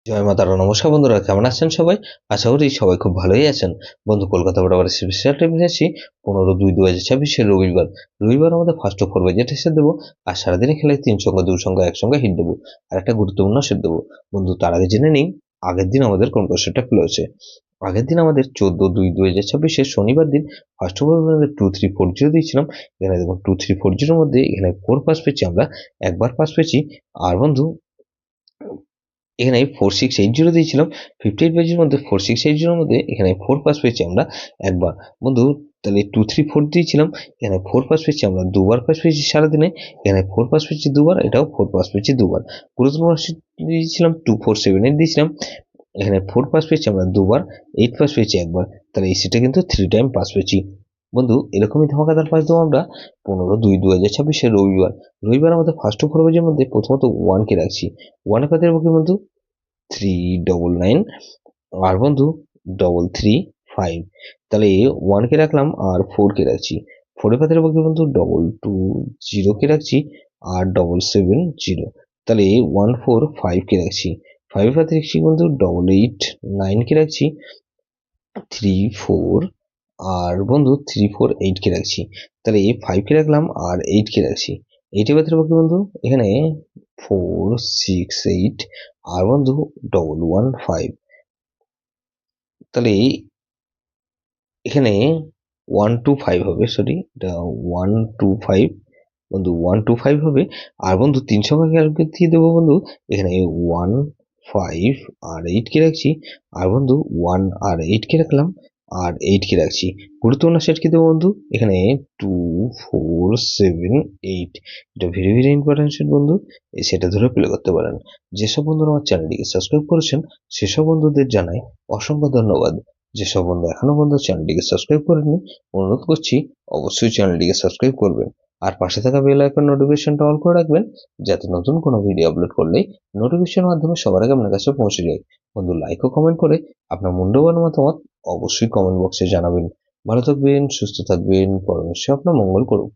জয় মা তারা। নমস্কার বন্ধুরা, কেমন আছেন সবাই? আশা করি সবাই খুব ভালোই আছেন। বন্ধু, কলকাতা বরাবর স্পেশাল ট্রিপ নিয়েছি 15/2/2026 রবিবার আমাদের ফার্স্ট ওভার বাজেট এসে দেবো। আর সারাদিনে খেলায় 3 সংখ্যা 2 সংখ্যা 1 সংখ্যা হিট দেবো। আর একটা গুরুত্বপূর্ণ সেট দেবো। বন্ধু, তার আগে জেনে নিই আগের দিন আমাদের কোন প্রশ্নটা খুলেছে। আগের দিন আমাদের 14/2/2026 শনিবার দিন ফার্স্ট ওভার 2340 দিয়েছিলাম। এখানে দেখুন 2340 মধ্যে এখানে 4 পাস পেয়েছি আমরা, একবার পাস পেয়েছি। আর বন্ধু, এখানে 4680 দিয়েছিলাম। 58 পেজের মধ্যে 4680 মধ্যে এখানে 4 পাস পেয়েছি আমরা একবার। বন্ধু, তাহলে 234 দিয়েছিলাম, এখানে 4 পাস পেয়েছি আমরা দুবার পাস পেয়েছি সারাদিনে। এখানে 4 পাস পেয়েছি দুবার, এটাও 4 পাস পেয়েছি দুবার। গুরুত্বপূর্ণ দিয়েছিলাম 2478 দিয়েছিলাম, এখানে 4 পাস পেয়েছি আমরা দুবার, 8 পাস পেয়েছি একবার। তাহলে এই সিটে কিন্তু 3 টাইম পাস পেয়েছি। বন্ধু, এরকমই ধামাকাদার পাস দেবো আমরা 15/2/2026 রবিবার আমাদের ফার্স্ট ওভার বাজের মধ্যে প্রথমত 1 কে রাখছি। 1 এ কত রাখবো বন্ধু? 399। আর বন্ধু 335। তাহলে 1 কে রাখলাম আর 4 কে রাখছি। 4 এর পাতে রাখবো কি বন্ধু? 220 কে রাখছি আর 770। তাহলে 145 কে রাখছি। 5 এর পাতে রাখছি বন্ধু 889 কে রাখছি, 34 আর বন্ধু 348 কে রাখছি। তাহলে 5 কে রাখলাম আর 8 কে রাখছি। 8 এর পাতে রাখবো কি বন্ধু? এখানে 468 আর বন্ধু 115। তাহলে এখানে 125 হবে, সরি এটা 125 বন্ধু, 125 হবে। আর বন্ধু 3 সংখ্যা দিয়ে দেবো বন্ধু, এখানে 15 আর 8 কে রাখছি। আর বন্ধু 1 আর 8 কে রাখলাম আর 8 কে রাখছি। গুরুত্বপূর্ণ সেট কি দেবো বন্ধু? এখানে 2478। এটা ভেরি ভেরি ইম্পর্টেন্ট সেট বন্ধু, এই সেটা ধরে প্লে করতে পারেন। যেসব বন্ধুরা আমার চ্যানেলটিকে সাবস্ক্রাইব করেছেন সেসব বন্ধুদের জানাই অসংখ্য ধন্যবাদ। যেসব বন্ধু এখনো পর্যন্ত চ্যানেলটিকে সাবস্ক্রাইব করেননি, অনুরোধ করছি অবশ্যই চ্যানেলটিকে সাবস্ক্রাইব করবেন। আর পাশে থাকা বেল আইকন নোটিফিকেশনটা অন করে রাখবেন, যাতে নতুন কোনো ভিডিও আপলোড করলেই নোটিফিকেশনের মাধ্যমে সবার আগে আপনার কাছে পৌঁছে যায়। বন্ধু, লাইক ও কমেন্ট করে আপনার মূল্যবান মতামত অবশ্যই কমেন্ট বক্সে জানাবেন। ভালো থাকবেন, সুস্থ থাকবেন, পরমেশ্বর আপনার মঙ্গল করুন।